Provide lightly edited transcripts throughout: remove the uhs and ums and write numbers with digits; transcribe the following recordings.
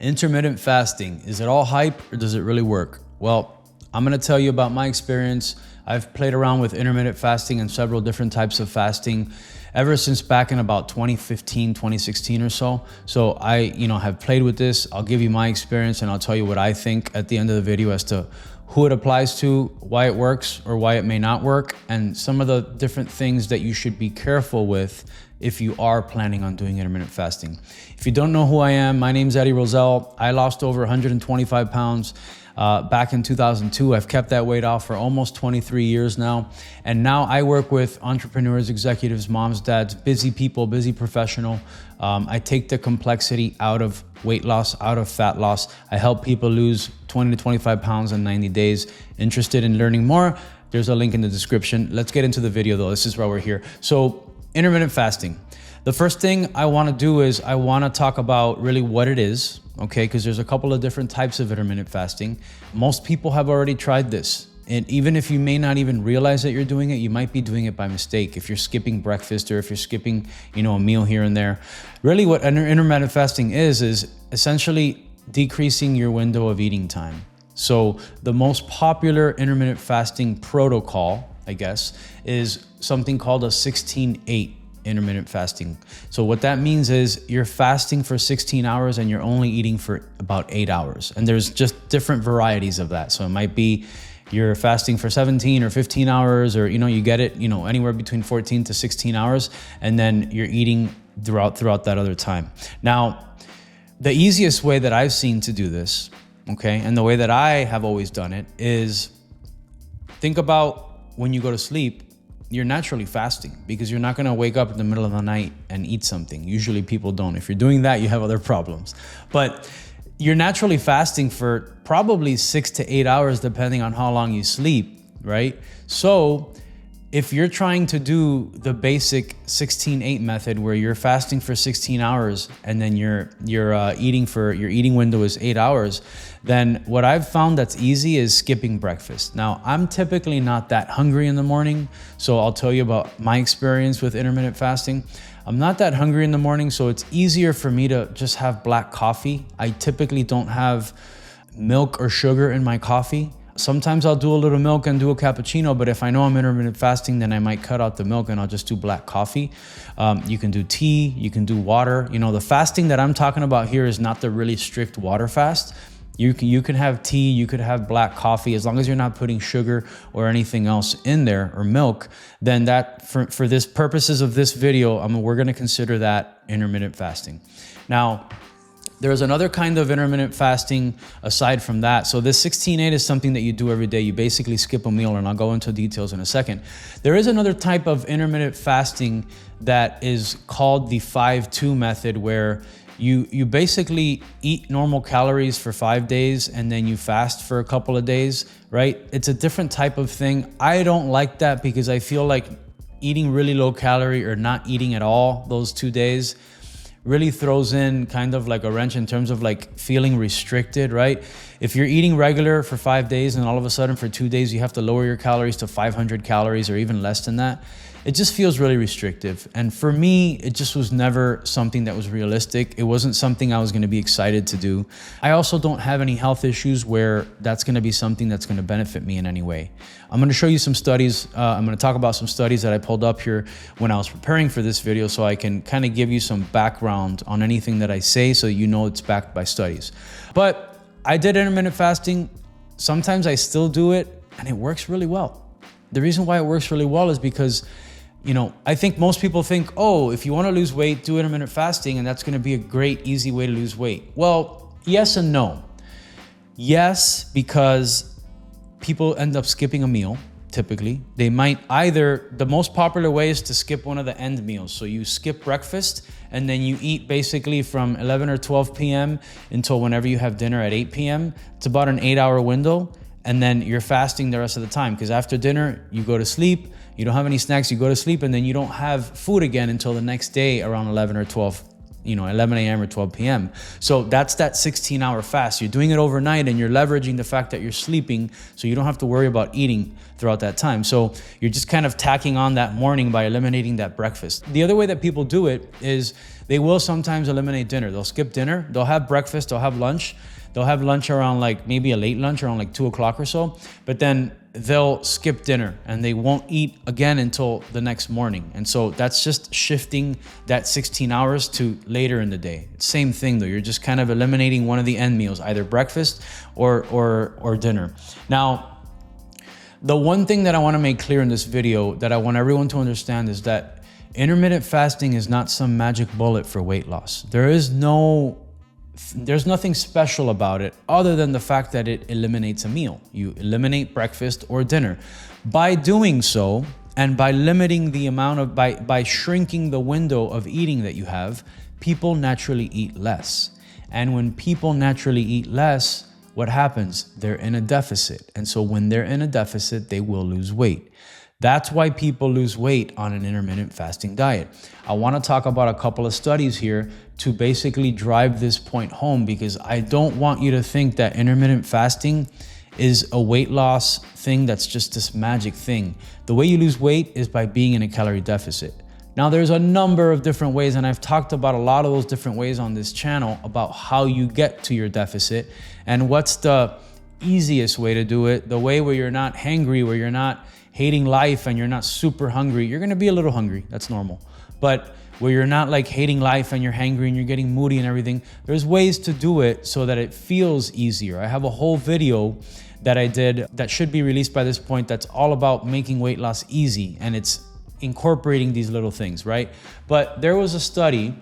Intermittent fasting, is it all hype or does it really work? Well, I'm gonna tell you about my experience. I've played around with intermittent fasting and several different types of fasting ever since back in about 2015, 2016 or so. So I, have played with this. I'll give you my experience and I'll tell you what I think at the end of the video as to who it applies to, why it works or why it may not work, and some of the different things that you should be careful with if you are planning on doing intermittent fasting. If you don't know who I am, my name's Eddie Roselle. I lost over 125 pounds back in 2002. I've kept that weight off for almost 23 years now. And now I work with entrepreneurs, executives, moms, dads, busy people, busy professional. I take the complexity out of weight loss, out of fat loss. I help people lose 20 to 25 pounds in 90 days. Interested in learning more? There's a link in the description. Let's get into the video though. This is why we're here. So intermittent fasting. The first thing I want to do is I want to talk about really what it is, okay? Because there's a couple of different types of intermittent fasting. Most people have already tried this. And even if you may not even realize that you're doing it, you might be doing it by mistake. If you're skipping breakfast or if you're skipping, a meal here and there. Really what intermittent fasting is essentially decreasing your window of eating time. So the most popular intermittent fasting protocol, I guess, is something called a 16-8 intermittent fasting. So what that means is you're fasting for 16 hours and you're only eating for about 8 hours. And there's just different varieties of that. So it might be you're fasting for 17 or 15 hours, or you get it, anywhere between 14 to 16 hours, and then you're eating throughout that other time. Now, the easiest way that I've seen to do this, okay, and the way that I have always done it is think about when you go to sleep, you're naturally fasting because you're not gonna wake up in the middle of the night and eat something. Usually people don't. If you're doing that, you have other problems. But you're naturally fasting for probably 6 to 8 hours, depending on how long you sleep, right? So if you're trying to do the basic 16-8 method where you're fasting for 16 hours and then your eating window is 8 hours, then what I've found that's easy is skipping breakfast. Now, I'm typically not that hungry in the morning, so I'll tell you about my experience with intermittent fasting. I'm not that hungry in the morning, so it's easier for me to just have black coffee. I typically don't have milk or sugar in my coffee. Sometimes I'll do a little milk and do a cappuccino, but if I know I'm intermittent fasting, then I might cut out the milk and I'll just do black coffee. You can do tea, you can do water. The fasting that I'm talking about here is not the really strict water fast. You can have tea, you could have black coffee, as long as you're not putting sugar or anything else in there, or milk, then that, for this purposes of this video, we're gonna consider that intermittent fasting. Now, there's another kind of intermittent fasting aside from that. So this 16-8 is something that you do every day. You basically skip a meal, and I'll go into details in a second. There is another type of intermittent fasting that is called the 5-2 method, where you basically eat normal calories for 5 days and then you fast for a couple of days, right? It's a different type of thing. I don't like that because I feel like eating really low calorie or not eating at all those 2 days really throws in kind of like a wrench in terms of like feeling restricted, right? If you're eating regular for 5 days and all of a sudden for 2 days you have to lower your calories to 500 calories or even less than that, it just feels really restrictive. And for me, it just was never something that was realistic. It wasn't something I was gonna be excited to do. I also don't have any health issues where that's gonna be something that's gonna benefit me in any way. I'm gonna show you some studies. I'm gonna talk about some studies that I pulled up here when I was preparing for this video, so I can kind of give you some background on anything that I say so you know it's backed by studies. But I did intermittent fasting. Sometimes I still do it and it works really well. The reason why it works really well is because I think most people think, oh, if you want to lose weight, do intermittent fasting, and that's going to be a great, easy way to lose weight. Well, yes and no. Yes, because people end up skipping a meal, typically. They might the most popular way is to skip one of the end meals. So you skip breakfast, and then you eat basically from 11 or 12 p.m. until whenever you have dinner at 8 p.m. It's about an 8-hour window. And then you're fasting the rest of the time, because after dinner, you go to sleep, you don't have any snacks, you go to sleep, and then you don't have food again until the next day around 11 or 12, 11 a.m. or 12 p.m. So that's that 16-hour fast. You're doing it overnight and you're leveraging the fact that you're sleeping, so you don't have to worry about eating throughout that time. So you're just kind of tacking on that morning by eliminating that breakfast. The other way that people do it is They will sometimes eliminate dinner. They'll skip dinner. They'll have breakfast. They'll have lunch. They'll have lunch around like maybe a late lunch around like 2 o'clock or so. But then they'll skip dinner and they won't eat again until the next morning. And so that's just shifting that 16 hours to later in the day. Same thing though. You're just kind of eliminating one of the end meals, either breakfast or dinner. Now, the one thing that I want to make clear in this video that I want everyone to understand is that intermittent fasting is not some magic bullet for weight loss. There's nothing special about it other than the fact that it eliminates a meal. You eliminate breakfast or dinner. By doing so, and by limiting the amount of, by shrinking the window of eating that you have, people naturally eat less. And when people naturally eat less, what happens? They're in a deficit. And so when they're in a deficit, they will lose weight. That's why people lose weight on an intermittent fasting diet. I want to talk about a couple of studies here to basically drive this point home, because I don't want you to think that intermittent fasting is a weight loss thing that's just this magic thing. The way you lose weight is by being in a calorie deficit. Now, there's a number of different ways, and I've talked about a lot of those different ways on this channel about how you get to your deficit and what's the easiest way to do it, the way where you're not hangry, where you're not hating life and you're not super hungry. You're gonna be a little hungry, that's normal. But where you're not like hating life and you're hangry and you're getting moody and everything, there's ways to do it so that it feels easier. I have a whole video that I did that should be released by this point that's all about making weight loss easy, and it's incorporating these little things, right? But there was a study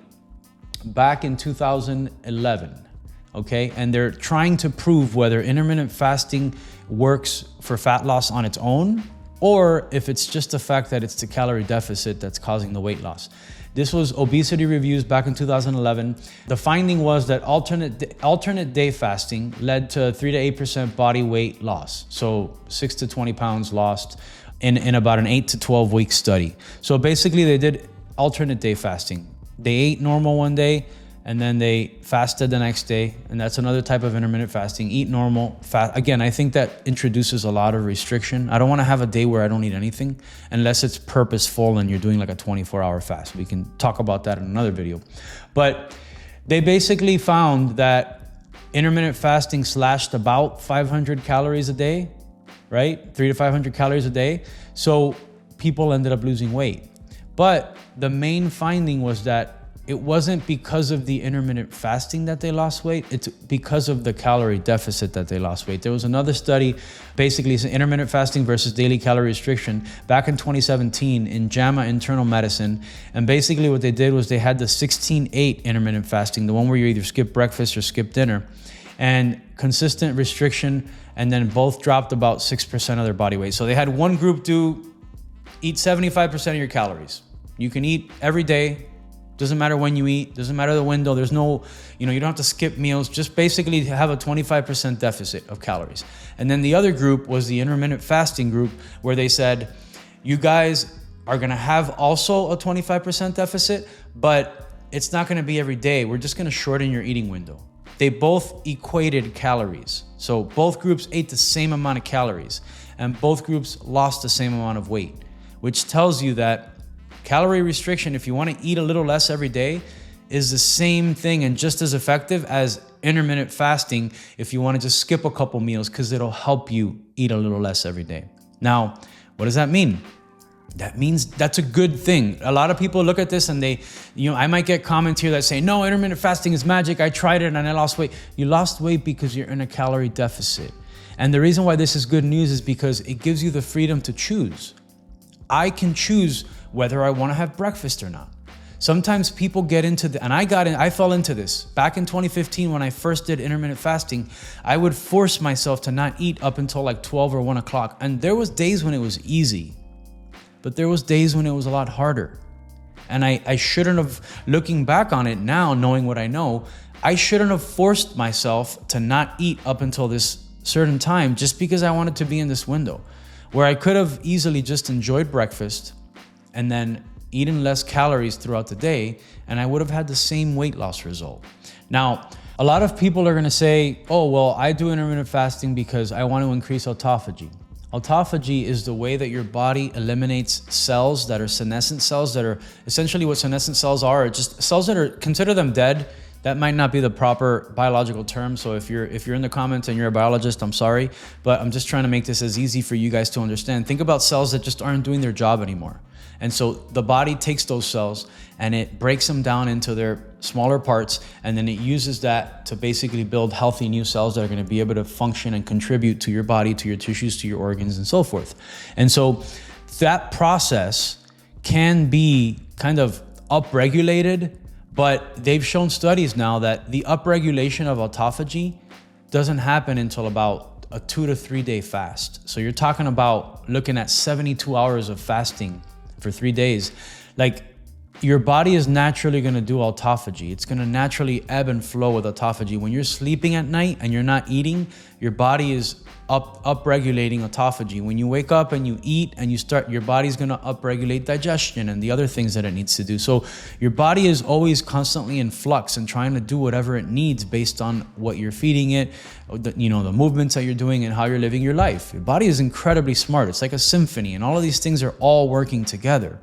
back in 2011, okay? And they're trying to prove whether intermittent fasting works for fat loss on its own, or if it's just the fact that it's the calorie deficit that's causing the weight loss. This was obesity reviews back in 2011. The finding was that alternate day fasting led to 3 to 8% body weight loss. So 6 to 20 pounds lost in about an 8 to 12 week study. So basically they did alternate day fasting. They ate normal one day and then they fasted the next day. And that's another type of intermittent fasting. Eat normal, fast. Again, I think that introduces a lot of restriction. I don't want to have a day where I don't eat anything unless it's purposeful and you're doing like a 24-hour fast. We can talk about that in another video. But they basically found that intermittent fasting slashed about 500 calories a day, right? 300 to 500 calories a day. So people ended up losing weight. But the main finding was that it wasn't because of the intermittent fasting that they lost weight. It's because of the calorie deficit that they lost weight. There was another study, basically it's intermittent fasting versus daily calorie restriction back in 2017 in JAMA Internal Medicine. And basically what they did was they had the 16-8 intermittent fasting, the one where you either skip breakfast or skip dinner, and consistent restriction, and then both dropped about 6% of their body weight. So they had one group eat 75% of your calories. You can eat every day. Doesn't matter when you eat, doesn't matter the window. There's no, you don't have to skip meals. Just basically have a 25% deficit of calories. And then the other group was the intermittent fasting group, where they said, you guys are gonna have also a 25% deficit, but it's not gonna be every day. We're just gonna shorten your eating window. They both equated calories. So both groups ate the same amount of calories and both groups lost the same amount of weight, which tells you that calorie restriction, if you want to eat a little less every day, is the same thing and just as effective as intermittent fasting if you want to just skip a couple meals, because it'll help you eat a little less every day. Now, what does that mean? That means that's a good thing. A lot of people look at this and I might get comments here that say, no, intermittent fasting is magic. I tried it and I lost weight. You lost weight because you're in a calorie deficit. And the reason why this is good news is because it gives you the freedom to choose. I can choose whether I want to have breakfast or not. Sometimes people get into and I fell into this. Back in 2015, when I first did intermittent fasting, I would force myself to not eat up until like 12 or 1 o'clock. And there was days when it was easy, but there was days when it was a lot harder. And I shouldn't have, looking back on it now, knowing what I know, I shouldn't have forced myself to not eat up until this certain time just because I wanted to be in this window, where I could have easily just enjoyed breakfast and then eaten less calories throughout the day, and I would have had the same weight loss result. Now, a lot of people are gonna say, oh, well, I do intermittent fasting because I want to increase autophagy. Autophagy is the way that your body eliminates cells that are senescent cells, that are essentially what senescent cells are, just cells that are, consider them dead. That might not be the proper biological term. So if you're in the comments and you're a biologist, I'm sorry, but I'm just trying to make this as easy for you guys to understand. Think about cells that just aren't doing their job anymore. And so the body takes those cells and it breaks them down into their smaller parts, and then it uses that to basically build healthy new cells that are going to be able to function and contribute to your body, to your tissues, to your organs, and so forth. And so that process can be kind of upregulated, but they've shown studies now that the upregulation of autophagy doesn't happen until about a 2 to 3 day fast. So you're talking about looking at 72 hours of fasting for 3 days. Like, your body is naturally going to do autophagy. It's going to naturally ebb and flow with autophagy. When you're sleeping at night and you're not eating, your body is upregulating autophagy. When you wake up and you eat and you start, your body's going to upregulate digestion and the other things that it needs to do. So your body is always constantly in flux and trying to do whatever it needs based on what you're feeding it, the movements that you're doing and how you're living your life. Your body is incredibly smart. It's like a symphony, and all of these things are all working together.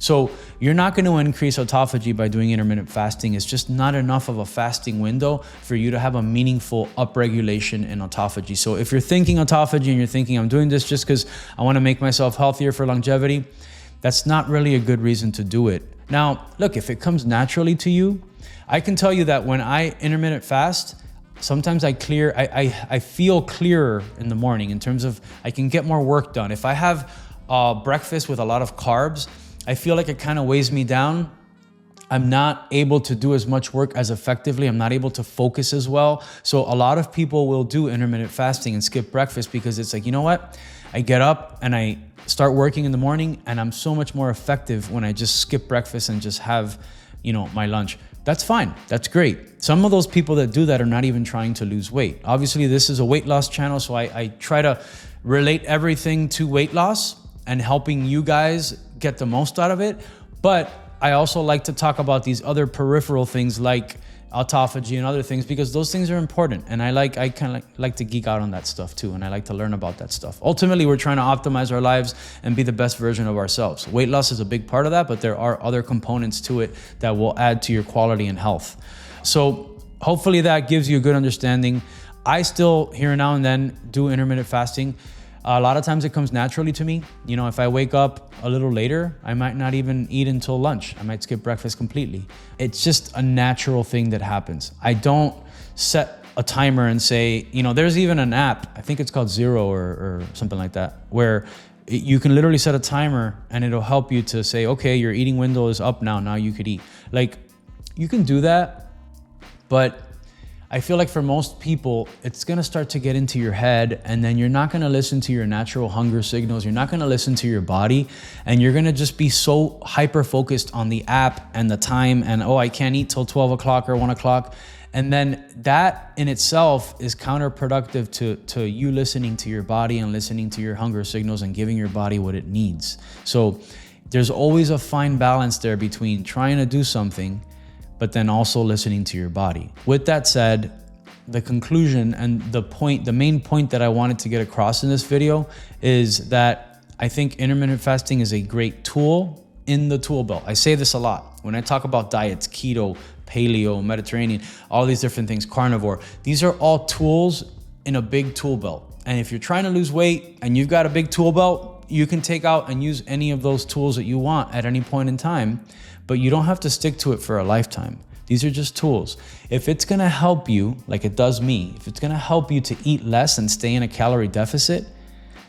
So you're not going to increase autophagy by doing intermittent fasting. It's just not enough of a fasting window for you to have a meaningful upregulation in autophagy. So if you're thinking autophagy and you're thinking, I'm doing this just because I want to make myself healthier for longevity, that's not really a good reason to do it. Now, look, if it comes naturally to you, I can tell you that when I intermittent fast, sometimes I feel clearer in the morning in terms of I can get more work done. If I have breakfast with a lot of carbs, I feel like it kind of weighs me down. I'm not able to do as much work as effectively. I'm not able to focus as well. So a lot of people will do intermittent fasting and skip breakfast because it's like, you know what? I get up and I start working in the morning, and I'm so much more effective when I just skip breakfast and just have, my lunch. That's fine. That's great. Some of those people that do that are not even trying to lose weight. Obviously, this is a weight loss channel, so I try to relate everything to weight loss and helping you guys get the most out of it. But I also like to talk about these other peripheral things like autophagy and other things, because those things are important. And I kind of like to geek out on that stuff too. And I like to learn about that stuff. Ultimately, we're trying to optimize our lives and be the best version of ourselves. Weight loss is a big part of that, but there are other components to it that will add to your quality and health. So hopefully that gives you a good understanding. I still, here and now and then, do intermittent fasting. A lot of times it comes naturally to me. If I wake up a little later, I might not even eat until lunch. I might skip breakfast completely. It's just a natural thing that happens. I don't set a timer and say, there's even an app, I think it's called Zero or something like that, where you can literally set a timer and it'll help you to say, okay, your eating window is up now you could eat. Like, you can do that, but I feel like for most people, it's gonna start to get into your head, and then you're not gonna listen to your natural hunger signals. You're not gonna listen to your body, and you're gonna just be so hyper-focused on the app and the time and, I can't eat till 12 o'clock or 1 o'clock. And then that in itself is counterproductive to you listening to your body and listening to your hunger signals and giving your body what it needs. So there's always a fine balance there between trying to do something but then also listening to your body. With that said, the conclusion and the main point that I wanted to get across in this video is that I think intermittent fasting is a great tool in the tool belt. I say this a lot. When I talk about diets, keto, paleo, Mediterranean, all these different things, carnivore, these are all tools in a big tool belt. And if you're trying to lose weight and you've got a big tool belt, you can take out and use any of those tools that you want at any point in time, but you don't have to stick to it for a lifetime. These are just tools. If it's gonna help you, like it does me, if it's gonna help you to eat less and stay in a calorie deficit,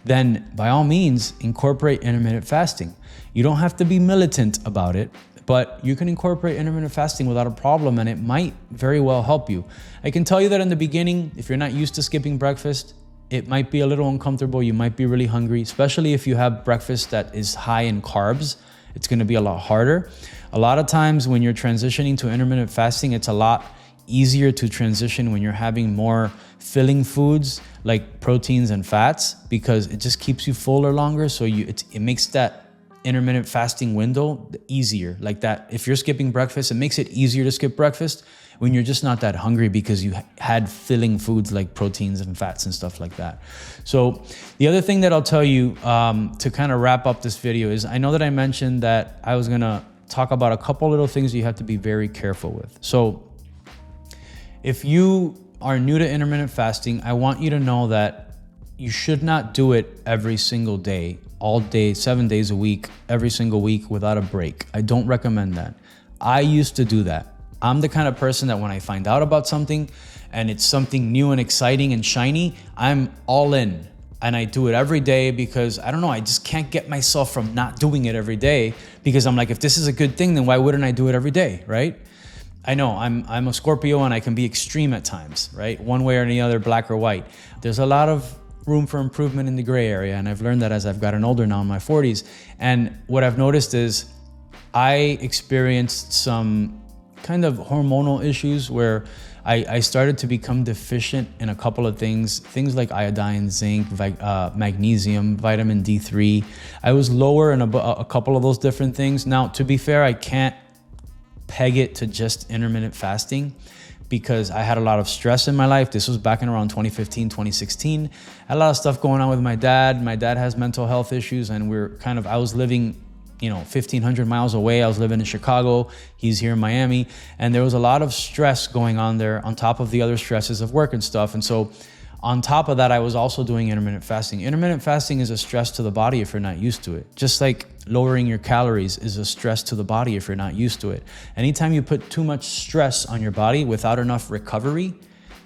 then by all means, incorporate intermittent fasting. You don't have to be militant about it, but you can incorporate intermittent fasting without a problem, and it might very well help you. I can tell you that in the beginning, if you're not used to skipping breakfast, it might be a little uncomfortable. You might be really hungry, especially if you have breakfast that is high in carbs. It's gonna be a lot harder. A lot of times when you're transitioning to intermittent fasting, it's a lot easier to transition when you're having more filling foods like proteins and fats, because it just keeps you fuller longer. So it makes that intermittent fasting window easier. Like that, if you're skipping breakfast, it makes it easier to skip breakfast. when you're just not that hungry because you had filling foods like proteins and fats and stuff like that. So the other thing that I'll tell you to kind of wrap up this video is, I know that I mentioned that I was gonna talk about a couple little things you have to be very careful with. So if you are new to intermittent fasting, I want you to know that you should not do it every single day, all day, 7 days a week, every single week without a break. I don't recommend that. I used to do that. I'm the kind of person that when I find out about something and it's something new and exciting and shiny, I'm all in. And I do it every day because, I don't know, I just can't get myself from not doing it every day, because I'm like, if this is a good thing, then why wouldn't I do it every day, right? I know I'm a Scorpio and I can be extreme at times, right? One way or the other, black or white. There's a lot of room for improvement in the gray area. And I've learned that as I've gotten older now in my 40s. And what I've noticed is I experienced some kind of hormonal issues where I started to become deficient in a couple of things like iodine, zinc, magnesium, vitamin D3. I was lower in a couple of those different things. Now, to be fair, I can't peg it to just intermittent fasting because I had a lot of stress in my life. This was back in around 2015, 2016. I had a lot of stuff going on with my dad. My dad has mental health issues, and I was living 1,500 miles away. I was living in Chicago. He's here in Miami. And there was a lot of stress going on there on top of the other stresses of work and stuff. And so on top of that, I was also doing intermittent fasting. Intermittent fasting is a stress to the body if you're not used to it. Just like lowering your calories is a stress to the body if you're not used to it. Anytime you put too much stress on your body without enough recovery,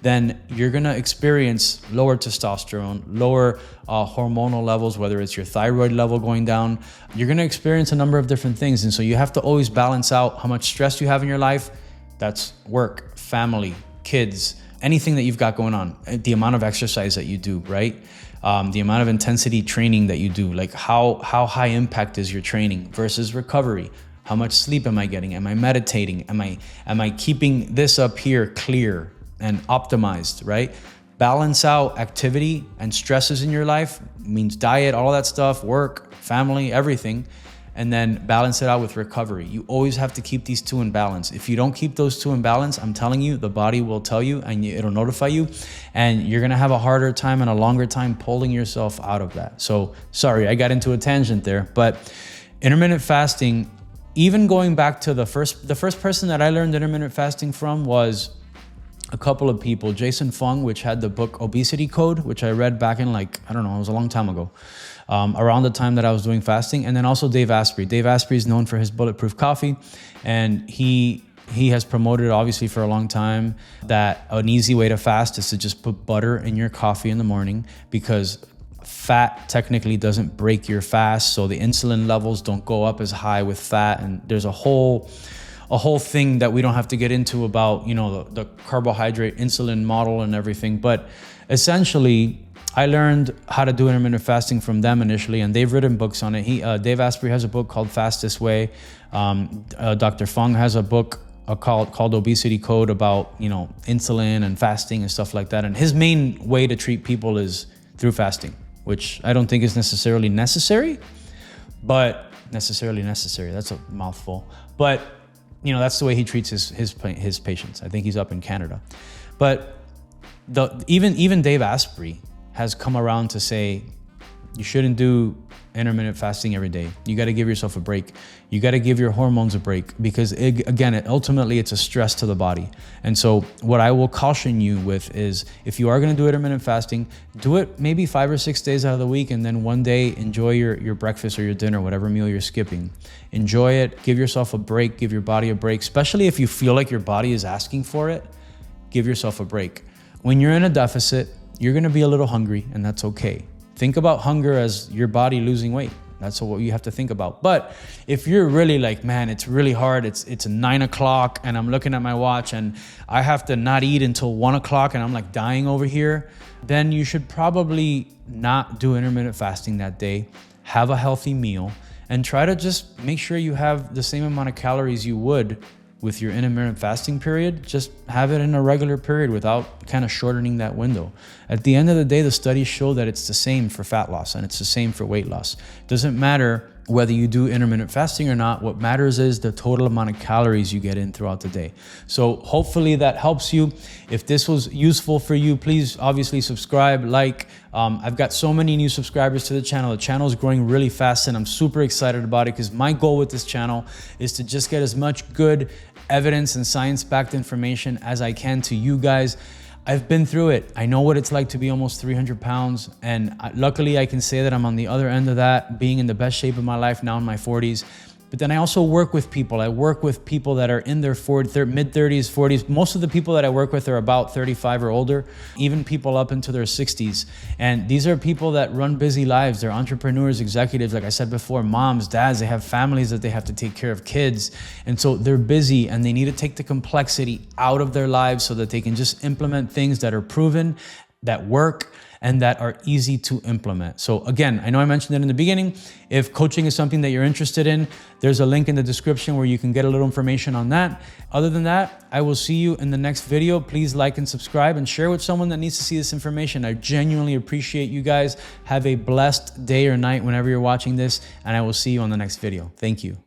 then you're gonna experience lower testosterone, lower hormonal levels, whether it's your thyroid level going down. You're gonna experience a number of different things. And so you have to always balance out how much stress you have in your life. That's work, family, kids, anything that you've got going on, the amount of exercise that you do, right? The amount of intensity training that you do, like how high impact is your training versus recovery? How much sleep am I getting? Am I meditating? Am I keeping this up here clear and optimized, right? Balance out activity and stresses in your life, means diet, all that stuff, work, family, everything, and then balance it out with recovery. You always have to keep these two in balance. If you don't keep those two in balance, I'm telling you, the body will tell you and it'll notify you, and you're gonna have a harder time and a longer time pulling yourself out of that. So sorry, I got into a tangent there, but intermittent fasting, even going back to the first person that I learned intermittent fasting from was a couple of people. Jason Fung, which had the book Obesity Code, which I read back in it was a long time ago, around the time that I was doing fasting. And then also Dave Asprey. Dave Asprey is known for his bulletproof coffee, and he has promoted obviously for a long time that an easy way to fast is to just put butter in your coffee in the morning, because fat technically doesn't break your fast, so the insulin levels don't go up as high with fat. And there's a whole thing that we don't have to get into about, the carbohydrate insulin model and everything. But essentially, I learned how to do intermittent fasting from them initially, and they've written books on it. Dave Asprey has a book called Fast This Way. Dr. Fung has a book called Obesity Code about, insulin and fasting and stuff like that. And his main way to treat people is through fasting, which I don't think is necessarily necessary. That's a mouthful. But that's the way he treats his patients. I think he's up in Canada. But even Dave Asprey has come around to say you shouldn't do intermittent fasting every day. You got to give yourself a break. You got to give your hormones a break, because ultimately it's a stress to the body. And so what I will caution you with is, if you are going to do intermittent fasting, do it maybe 5 or 6 days out of the week, and then one day enjoy your breakfast or your dinner, whatever meal you're skipping. Enjoy it. Give yourself a break. Give your body a break, especially if you feel like your body is asking for it. Give yourself a break. When you're in a deficit, you're going to be a little hungry, and that's okay. Think about hunger as your body losing weight. That's what you have to think about. But if you're really like, man, it's really hard. It's 9 o'clock and I'm looking at my watch and I have to not eat until 1 o'clock and I'm like dying over here, then you should probably not do intermittent fasting that day. Have a healthy meal and try to just make sure you have the same amount of calories you would with your intermittent fasting period. Just have it in a regular period without kind of shortening that window. At the end of the day, the studies show that it's the same for fat loss and it's the same for weight loss. It doesn't matter whether you do intermittent fasting or not. What matters is the total amount of calories you get in throughout the day. So hopefully that helps you. If this was useful for you, please obviously subscribe, like. I've got so many new subscribers to the channel. The channel is growing really fast and I'm super excited about it because my goal with this channel is to just get as much good evidence and science-backed information as I can to you guys. I've been through it. I know what it's like to be almost 300 pounds. And luckily I can say that I'm on the other end of that, being in the best shape of my life now in my 40s. But then I also work with people. I work with people that are in their mid-30s, 40s. Most of the people that I work with are about 35 or older, even people up into their 60s. And these are people that run busy lives. They're entrepreneurs, executives, like I said before, moms, dads. They have families that they have to take care of, kids. And so they're busy and they need to take the complexity out of their lives so that they can just implement things that are proven, that work, and that are easy to implement. So again, I know I mentioned it in the beginning. If coaching is something that you're interested in, there's a link in the description where you can get a little information on that. Other than that, I will see you in the next video. Please like and subscribe and share with someone that needs to see this information. I genuinely appreciate you guys. Have a blessed day or night whenever you're watching this, and I will see you on the next video. Thank you.